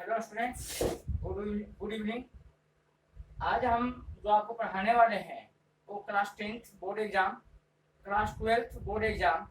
Hello students, good evening. आज हम जो आपको पढ़ाने वाले हैं वो class 10th board exam, class 12th board exam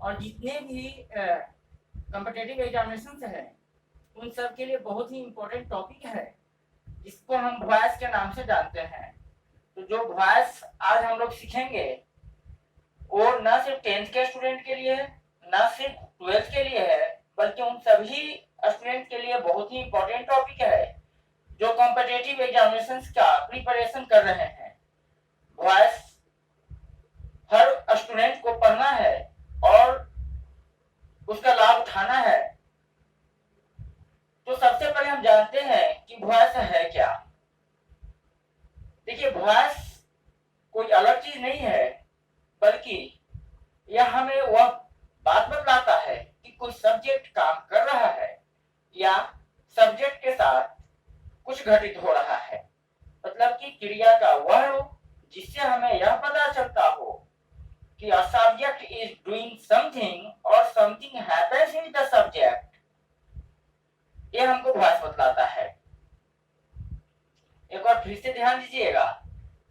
और जितने भी कम्पिटिटिव एग्जामिनेशन हैं उन सब के लिए बहुत ही इम्पोर्टेंट टॉपिक है जिसको हम वॉइस के नाम से जानते हैं। तो जो वॉइस आज हम लोग सीखेंगे वो न सिर्फ 10th के स्टूडेंट के लिए न सिर्फ 12th के लिए है, बल्कि उन सभी स्टूडेंट के लिए बहुत ही इम्पोर्टेंट टॉपिक है जो कॉम्पिटिटिव एग्जामिनेशंस का प्रिपरेशन कर रहे हैं। वॉइस हर स्टूडेंट को पढ़ना है और उसका लाभ उठाना है। तो सबसे पहले हम जानते हैं कि वॉइस है क्या। देखिए, वॉइस कोई अलग चीज नहीं है, बल्कि यह हमें वह बात बतलाता है कि कोई सब्जेक्ट काम कर रहा है या सब्जेक्ट के साथ कुछ घटित हो रहा है। मतलब कि क्रिया का वह रूप जिससे हमें यह पता चलता हो कि a subject is doing something or something happens with the subject, ये हमको वॉइस बतलाता है। एक बार फिर से ध्यान दीजिएगा,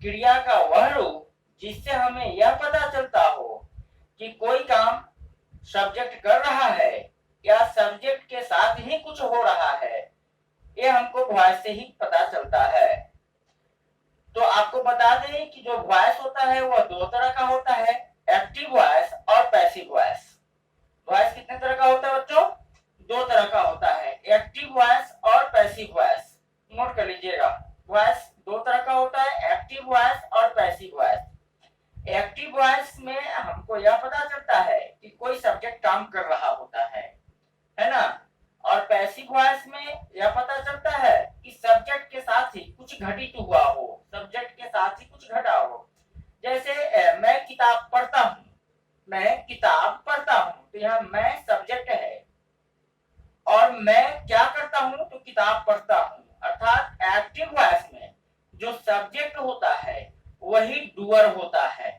क्रिया का वह रूप जिससे हमें यह पता चलता हो कि कोई काम सब्जेक्ट कर रहा है या सब्जेक्ट के साथ ही कुछ हो रहा है, ये हमको वॉइस से ही पता चलता है। तो आपको बता दें कि जो वॉइस होता है वह दो तरह का होता है, एक्टिव वॉइस और पैसिव वॉइस। वॉइस कितने तरह का होता है बच्चों? दो तरह का होता है, एक्टिव वॉइस और पैसिव वॉइस। नोट कर लीजिएगा, वॉइस दो तरह का होता है, एक्टिव वॉइस और पैसिव वॉइस। एक्टिव वॉइस में हमको यह पता चलता है कि कोई सब्जेक्ट काम कर रहा होता है ना। और पैसिव वॉइस में यह पता चलता है कि सब्जेक्ट के साथ ही कुछ घटित हुआ हो, सब्जेक्ट के साथ ही कुछ घटा हो। जैसे मैं किताब पढ़ता हूँ, मैं किताब पढ़ता हूँ, तो यहाँ मैं सब्जेक्ट है और मैं क्या करता हूँ तो किताब पढ़ता हूँ। अर्थात एक्टिव वॉइस में जो सब्जेक्ट होता है वही डूअर होता है।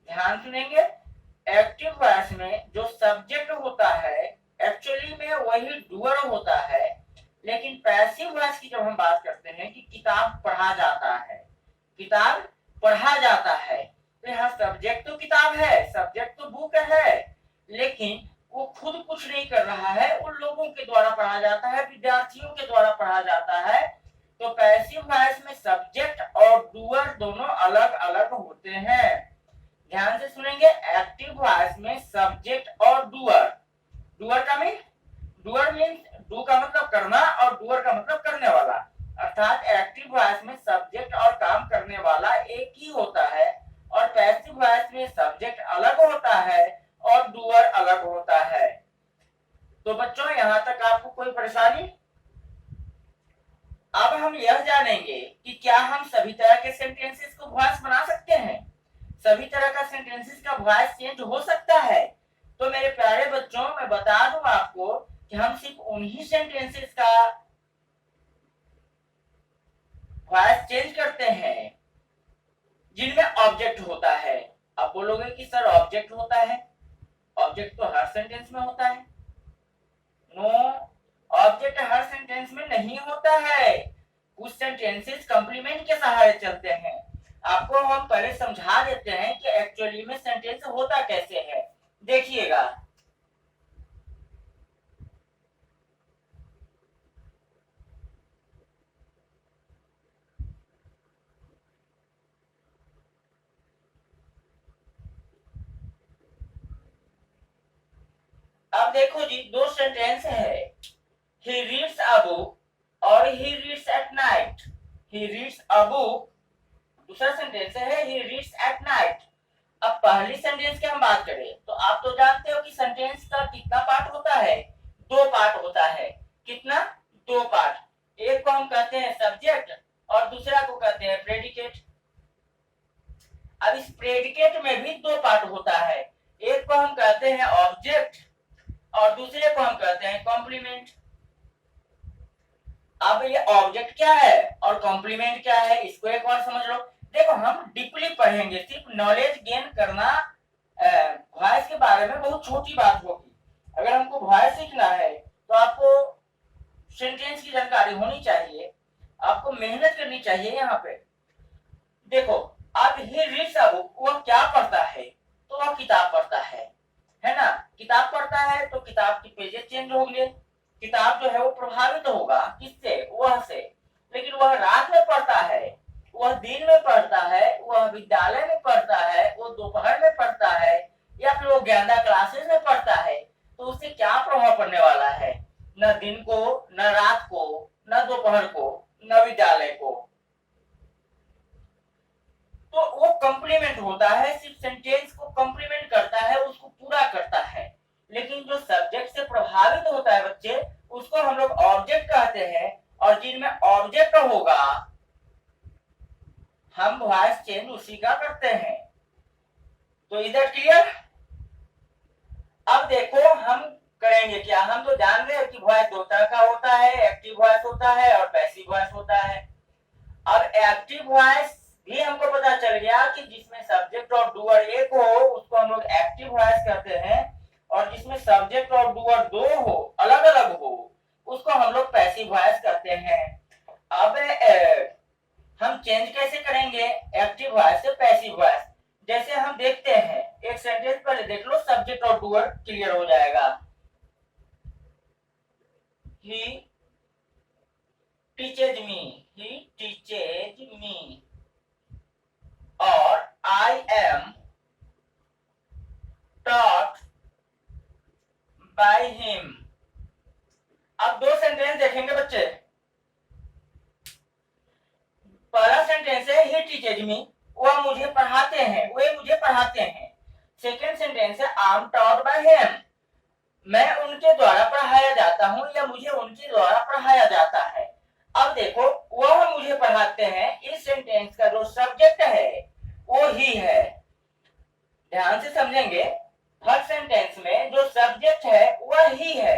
ध्यान सुनेंगे, एक्टिव वॉइस में जो सब्जेक्ट होता है एक्चुअली में वही डूअर होता है। लेकिन पैसिव वॉइस की जब हम बात करते हैं कि किताब पढ़ा जाता है, किताब पढ़ा जाता है, तो यहाँ सब्जेक्ट तो किताब है, सब्जेक्ट तो बुक है, लेकिन वो खुद कुछ नहीं कर रहा है, उन लोगों के द्वारा पढ़ा जाता है, विद्यार्थियों के द्वारा पढ़ा जाता है। तो पैसिव वॉइस में सब्जेक्ट और डूअर दोनों अलग अलग होते हैं। ध्यान से सुनेंगे, एक्टिव वॉइस में सब्जेक्ट और डूअर, डूअर का मीन्स डू का मतलब करना और डूअर का मतलब करने वाला। अर्थात एक्टिव वॉइस में सब्जेक्ट और काम करने वाला एक ही होता है और पैसिव वॉइस में सब्जेक्ट अलग होता है और डूअर अलग होता है। तो बच्चों, यहां तक आपको कोई परेशानी? अब हम यह जानेंगे कि क्या हम सभी तरह के सेंटेंसेस को वॉइस बना सकते हैं, सभी तरह का सेंटेंसेस का वॉइस चेंज हो सकता है। तो मेरे प्यारे बच्चों, मैं बता दूं आपको कि हम सिर्फ उन्हीं सेंटेंसेस का वॉइस चेंज करते हैं जिनमें ऑब्जेक्ट होता है। आप बोलोगे कि सर ऑब्जेक्ट होता है, ऑब्जेक्ट तो हर सेंटेंस में होता है। नो, ऑब्जेक्ट हर सेंटेंस में नहीं होता है। कुछ सेंटेंसेस कंप्लीमेंट के सहारे चलते हैं। आपको हम पहले समझा देते हैं कि एक्चुअली में सेंटेंस होता कैसे है। देखिएगा, अब देखो जी, दो सेंटेंस है, ही रीड्स अ बुक और he reads at night. He reads a book, दूसरा सेंटेंस है ही रीड्स एट नाइट। अब पहली सेंटेंस की हम बात करें तो आप तो जानते हो कि सेंटेंस का कितना पार्ट होता है? दो पार्ट होता है। कितना? दो पार्ट। एक को हम कहते हैं सब्जेक्ट और दूसरा को कहते हैं प्रेडिकेट। अब इस प्रेडिकेट में भी दो पार्ट होता है, एक को हम कहते हैं ऑब्जेक्ट और दूसरे को हम कहते हैं कॉम्प्लीमेंट। अब ये ऑब्जेक्ट क्या है और कॉम्प्लीमेंट क्या है, इसको एक बार समझ लो। देखो, हम डीपली पढ़ेंगे, सिर्फ नॉलेज गेन करना वॉइस के बारे में बहुत छोटी बात होगी। अगर हमको वॉइस सीखना है तो आपको सेंटेंस की जानकारी होनी चाहिए, आपको मेहनत करनी चाहिए। यहाँ पे देखो, अब ही रीड्स अ बुक, वह क्या पढ़ता है, तो वह किताब पढ़ता है ना। किताब पढ़ता है तो किताब की पेजेस चेंज होंगे, किताब जो है वो प्रभावित होगा किससे, वह से। लेकिन वह रात में पढ़ता है, वह दिन में पढ़ता है, वह विद्यालय में पढ़ता है, वो दोपहर में पढ़ता है, या फिर वो ज्ञानदा क्लासेस में पढ़ता है, तो उससे क्या प्रभाव पड़ने वाला है, न दिन को, न रात को, न दोपहर को, न विद्यालय को। तो वो कॉम्प्लीमेंट होता है, सिर्फ सेंटेंस को कॉम्प्लीमेंट करता है, उसको पूरा करता है। लेकिन जो सब्जेक्ट से प्रभावित होता है बच्चे, उसको हम लोग ऑब्जेक्ट कहते हैं, और जिनमें ऑब्जेक्ट होगा हम वॉइस चेंज उसी का करते हैं। तो इधर क्लियर। अब देखो हम करेंगे क्या, हम तो जान रहे हैं कि वॉइस दो तरह का होता है, एक्टिव वॉइस होता है और पैसिव वॉइस होता है। अब एक्टिव वॉइस भी हमको पता चल गया कि जिसमें सब्जेक्ट और डूअर एक हो उसको हम लोग एक्टिव वॉइस कहते हैं, और जिसमें सब्जेक्ट और डूअर दो हो, अलग अलग हो, उसको हम लोग पैसिव वॉइस कहते हैं। अब हम चेंज कैसे करेंगे एक्टिव वॉइस से पैसिव वॉइस, जैसे हम देखते हैं, एक सेंटेंस पहले देख लो, सब्जेक्ट और डूअर क्लियर हो जाएगा। ही टीचेज मी, ही टीचेज मी, और I am taught by him। अब दो सेंटेंस देखेंगे बच्चे। पहला सेंटेंस है ही टीचेज मी, वह मुझे पढ़ाते हैं, वे मुझे पढ़ाते हैं। सेकेंड सेंटेंस है I am taught by him, मैं उनके द्वारा पढ़ाया जाता हूं या मुझे उनके द्वारा पढ़ाया जाता है। अब देखो, वह मुझे पढ़ाते हैं, इस सेंटेंस का जो सब्जेक्ट है वो ही है। ध्यान से समझेंगे, फर्स्ट सेंटेंस में जो सब्जेक्ट है वह ही है,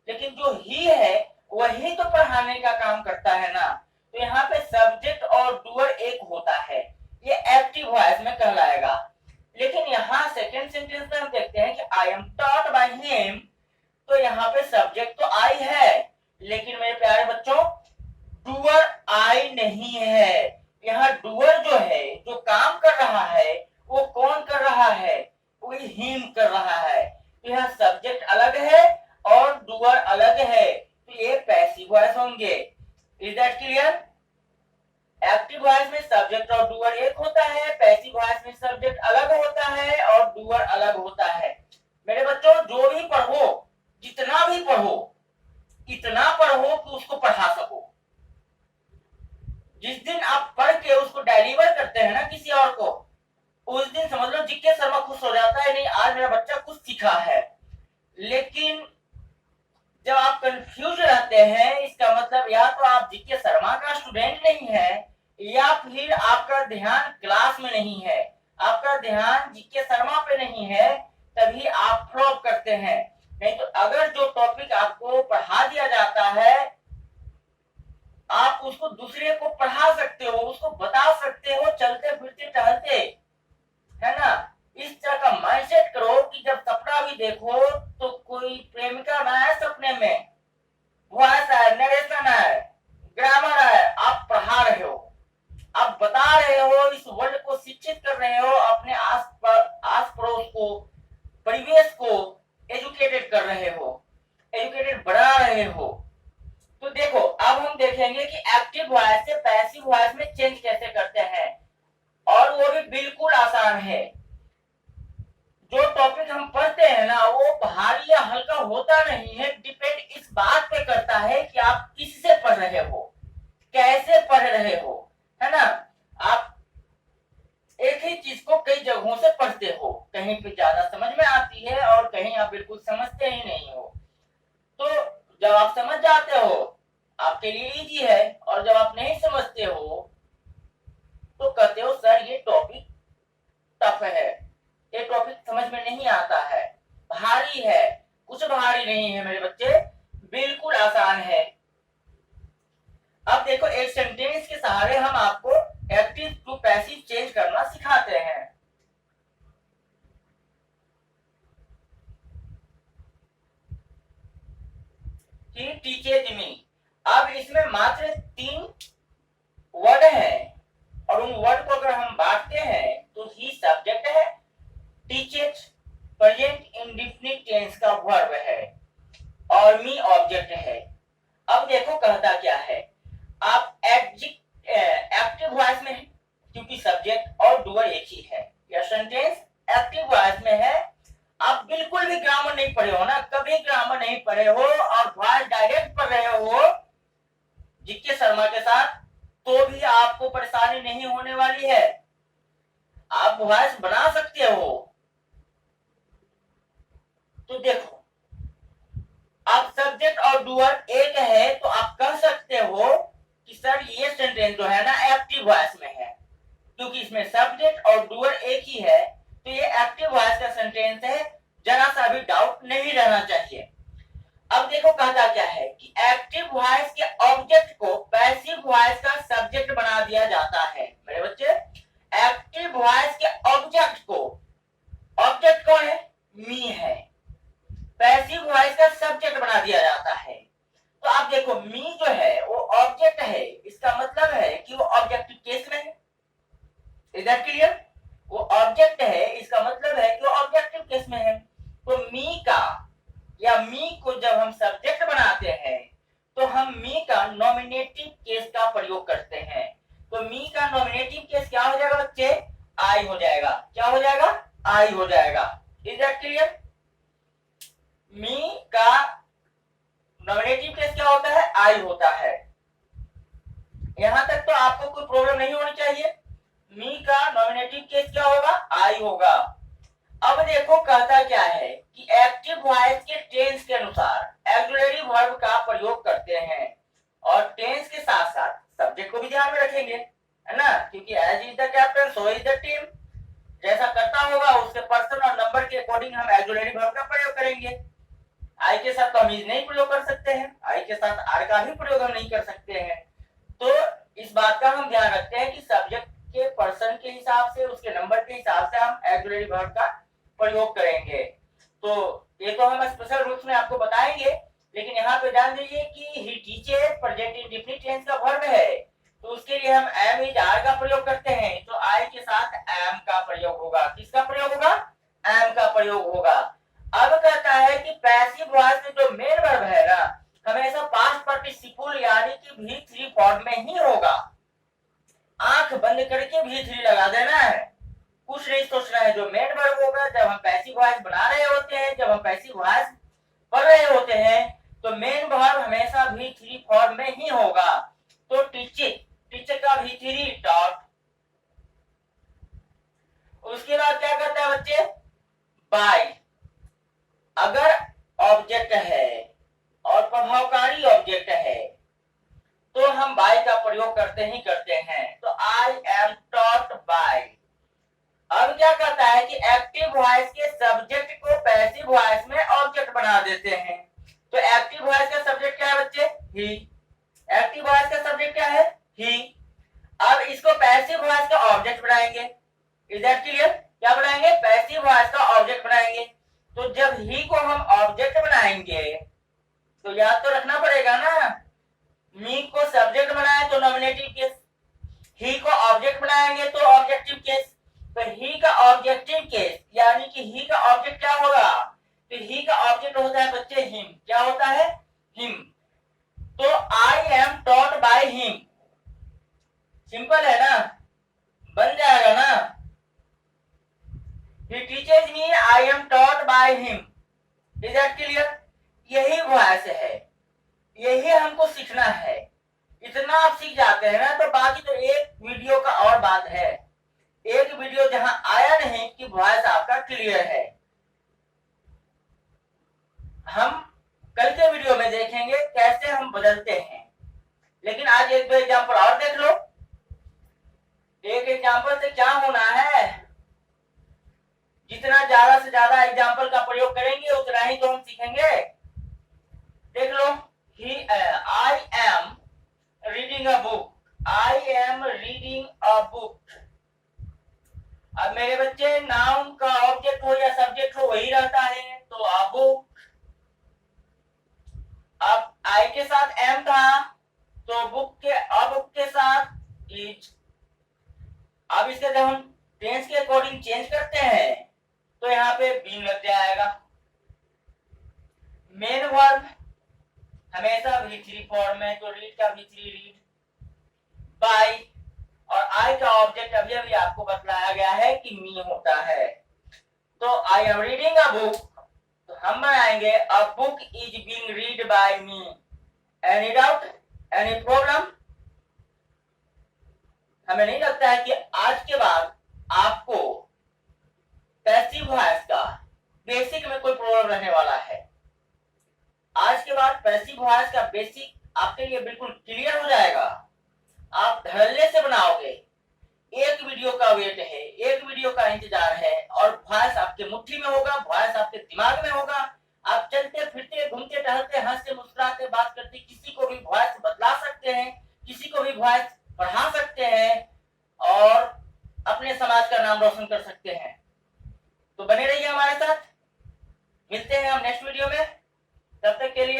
लेकिन जो ही है वही तो पढ़ाने का काम करता है ना। तो यहाँ पे सब्जेक्ट और डूअर एक होता है, ये एक्टिव वॉइस में कहलाएगा। लेकिन यहाँ सेकेंड सेंटेंस में हम देखते हैं कि I am taught by him, तो यहाँ पे सब्जेक्ट तो आई है, लेकिन मेरे प्यारे बच्चों डूअर आई नहीं है। यहाँ डूअर जो है, जो काम कर रहा है, वो कौन कर रहा है, वो हिम कर रहा है। तो यहाँ सब्जेक्ट अलग है और डूअर अलग है, तो ये पैसिव वॉइस होंगे। Is that clear. Active voice में सब्जेक्ट और डूअर एक होता है, पैसिव वॉइस में सब्जेक्ट अलग होता है और डूअर अलग होता है। मेरे बच्चों जो भी पढ़ो, जितना भी पढ़ो, इतना पढ़ो कि उसको पढ़ा सको। जिस दिन आप पढ़ के उसको डिलीवर करते हैं ना किसी और को, उस दिन समझ लो जीके शर्मा खुश हो जाता है, नहीं आज मेरा बच्चा कुछ सीखा है। लेकिन जब आप कंफ्यूज रहते हैं, इसका मतलब या तो आप जीके शर्मा का स्टूडेंट नहीं है, या फिर आपका ध्यान क्लास में नहीं है, आपका ध्यान जीके शर्मा पे नहीं है, तभी आप फ्लॉप करते हैं। नहीं तो अगर जो टॉपिक आपको पढ़ा दिया जाता है, आप उसको दूसरे को पढ़ा सकते हो, उसको बता सकते हो, चलते फिरते टहलते, है ना। इस तरह का माइंडसेट करो कि जब सपना भी देखो तो कोई प्रेमिका ना है सपने में, वॉइस है, नरेशन है, ग्रामर है, आप पढ़ा रहे हो, आप बता रहे हो, इस वर्ल्ड को शिक्षित कर रहे हो, अपने आस पड़ोस को, परिवेश को एजुकेटेड कर रहे हो, एजुकेटेड बढ़ा रहे हो। तो देखो अब हम देखेंगे कि एक्टिव वॉइस से पैसिव वॉइस में चेंज कैसे करते हैं, और वो भी बिल्कुल आसान है। जो टॉपिक हम पढ़ते हैं ना वो भारी या हल्का होता नहीं है, डिपेंड इस बात पे करता है कि आप किससे पढ़ रहे हो, कैसे पढ़ रहे हो, है ना। आप एक ही चीज को कई जगहों से पढ़ते हो, कहीं पे ज्यादा समझ में आती है और कहीं आप बिल्कुल समझते ही नहीं हो। तो जब आप समझ जाते हो आपके लिए इजी है, और जब आप नहीं समझते हो तो कहते हो सर ये टॉपिक टफ है, ये टॉपिक समझ में नहीं आता है, भारी है। कुछ भारी नहीं है मेरे बच्चे, बिल्कुल आसान है। अब देखो एक सेंटेंस के सहारे हम आपको एक्टिव टू पैसिव चेंज करना सिखाते हैं। ही टीचेज मी, अब इसमें मात्र 3 वर्ड है और उन वर्ड को अगर हम बांटते हैं तो ही सब्जेक्ट है, टीचर्स प्रेजेंट इंडेफिनिट टेंस का वर्ब है और मी ऑब्जेक्ट है। अब देखो कहता क्या है, आप एक्टिव वॉइस में है क्योंकि सब्जेक्ट और डूअर एक ही है। यह सेंटेंस एक्टिव वॉइस में है। आप बिल्कुल भी ग्रामर नहीं पढ़े हो ना, कभी ग्रामर नहीं पढ़े हो और वॉइस डायरेक्ट पढ़ रहे हो जीके शर्मा के साथ, तो भी आपको परेशानी नहीं होने वाली है। आप वॉइस बना सकते हो। तो देखो, आप सब्जेक्ट और डूअर एक है तो आप कह सकते हो कि सर ये सेंटेंस जो है ना एक्टिव वॉइस में है, क्योंकि इसमें सब्जेक्ट और डूअर एक ही है तो ये एक्टिव वॉइस का सेंटेंस है, जरा सा भी डाउट नहीं रहना चाहिए। अब देखो कहता क्या है कि एक्टिव वॉइस के ऑब्जेक्ट को पैसिव वॉइस का सब्जेक्ट बना दिया जाता है। मेरे बच्चे, एक्टिव वॉइस के ऑब्जेक्ट को, ऑब्जेक्ट कौन है? मी है, पैसिव वॉइस का सब्जेक्ट बना दिया जाता है। तो आप देखो मी जो है वो ऑब्जेक्ट है, इसका मतलब है कि वो ऑब्जेक्टिव केस में है। Is that clear? वो ऑब्जेक्ट है, इसका मतलब है कि वो ऑब्जेक्टिव केस में है। तो मी का या मी को जब हम सब्जेक्ट बनाते हैं तो हम मी का नॉमिनेटिव केस का प्रयोग करते हैं। तो मी का नॉमिनेटिव केस क्या हो जाएगा बच्चे? आई हो जाएगा। क्या हो जाएगा? आई हो जाएगा। Is that clear? मी का नॉमिनेटिव केस क्या होता है? आई होता है। यहां तक तो आपको कोई प्रॉब्लम नहीं होनी चाहिए। मी का नॉमिनेटिव केस क्या होगा? आई होगा। अब देखो कहता क्या है कि एक्टिव वॉइस के टेंस के अनुसार ऑक्सिलरी वर्ब का प्रयोग करते हैं और टेंस के साथ साथ सब्जेक्ट को भी ध्यान में रखेंगे, है ना, क्योंकि as is the captain so is the team, जैसा करता होगा उसके पर्सन और नंबर के अकॉर्डिंग हम ऑक्सिलरी वर्ब का प्रयोग करेंगे। आई के साथ तो हम इज नहीं प्रयोग कर सकते हैं, आई के साथ आर का भी प्रयोग हम नहीं कर सकते हैं। तो इस बात का हम ध्यान रखते हैं कि सब्जेक्ट के पर्सन के हिसाब से, उसके नंबर के हिसाब से हम ऑक्सिलरी वर्ब का प्रयोग करेंगे। तो ये तो हम स्पेशल रूल्स में आपको बताएंगे, लेकिन यहाँ पे ध्यान दीजिए कि ही टीचर प्रेजेंट इंडेफिनिट टेंस का वर्ब है तो उसके लिए हम एम इज आर का प्रयोग करते हैं, तो आई के साथ एम का प्रयोग होगा। किसका प्रयोग होगा? एम का प्रयोग होगा। अब कहता है कि पैसिव वॉइस में जो मेन वर्ब है ना, हमेशा पास्ट पार्टिसिपल यानी कि V3 फॉर्म में ही होगा। आंख बंद करके V3 लगा देना है, कुछ नहीं सोचना है। जो मेन वर्ब होगा जब हम पैसिव वॉइस बना रहे होते हैं, जब हम पैसिव वॉइस पढ़ रहे होते हैं, तो मेन वर्ब हमेशा V3 फॉर्म में ही होगा। तो टीचर, टीचर का V3 डॉट, उसके बाद क्या करता है बच्चे? बाय। अगर ऑब्जेक्ट है और प्रभावकारी ऑब्जेक्ट है तो हम बाय का प्रयोग करते ही करते हैं। तो आई एम टॉट बाय। अब क्या करता है कि एक्टिव वॉइस के सब्जेक्ट को पैसिव वॉइस में ऑब्जेक्ट बना देते हैं। तो एक्टिव वॉइस का सब्जेक्ट क्या है बच्चे? ही। एक्टिव वॉइस का सब्जेक्ट क्या है? ही। अब इसको पैसिव वॉइस का ऑब्जेक्ट बनाएंगे। Is that clear? क्या बनाएंगे? पैसिव वॉइस का ऑब्जेक्ट बनाएंगे। तो जब ही को हम ऑब्जेक्ट बनाएंगे तो याद तो रखना पड़ेगा ना, मी को सब्जेक्ट बनाए तो नॉमिनेटिव केस, ही को ऑब्जेक्ट बनाएंगे तो ऑब्जेक्टिव केस। तो ही का ऑब्जेक्टिव केस यानी कि ही का ऑब्जेक्ट क्या होगा? तो ही का ऑब्जेक्ट होता है बच्चे हिम। क्या होता है? हिम। तो I am taught by him, simple है ना, बन जाएगा ना। He teaches me, I am taught by him. Is that clear? यही वॉइस है, यही हमको सीखना है। इतना आप सीख जाते हैं ना तो बाकी तो एक वीडियो का और बात है, एक वीडियो जहां आया नहीं कि वॉइस आपका क्लियर है। हम कल के वीडियो में देखेंगे कैसे हम बदलते हैं, लेकिन आज एक दो एग्जाम्पल और देख लो। एक एग्जाम्पल से क्या होना है, जितना ज्यादा से ज्यादा एग्जाम्पल का प्रयोग करेंगे उतना ही तो हम सीखेंगे। देख लो, I am reading a book, I am reading a book. अब मेरे बच्चे नाउन का ऑब्जेक्ट हो या सब्जेक्ट हो वही रहता है, तो अ बुक। अब आई के साथ एम था तो बुक के बुक के साथ इज। अब इसके जब हम टेंस के अकॉर्डिंग चेंज करते हैं तो यहाँ पे बीन लग जाएगा। मेन वर्ब हमेशा V3 फॉर्म में, तो रीड का V3 रीड। बाय और आई का ऑब्जेक्ट अभी अभी आपको बतलाया गया है कि मी होता है। तो आई एम रीडिंग अ बुक, तो हम बनाएंगे a book is being read by me. Any doubt, any problem? हमें नहीं लगता है कि आज के बाद आपको पैसिव वॉइस का बेसिक में कोई प्रॉब्लम रहने वाला है। आज के बाद पैसिव वॉइस का बेसिक आपके लिए बिल्कुल क्लियर हो जाएगा। आप धड़ल्ले से बनाओगे। एक वीडियो का वेट है, एक वीडियो का इंतजार है, और वॉइस आपके मुट्ठी में होगा, वॉइस आपके दिमाग में होगा। आप चलते फिरते घूमते टहलते हंसते मुस्कुराते बात करते किसी को भी वॉइस बदला सकते हैं, किसी को भी वॉइस बढ़ा सकते हैं और अपने समाज का नाम रोशन कर सकते हैं। तो बने रहिए हमारे साथ, मिलते हैं हम नेक्स्ट वीडियो में। तब तक के लिए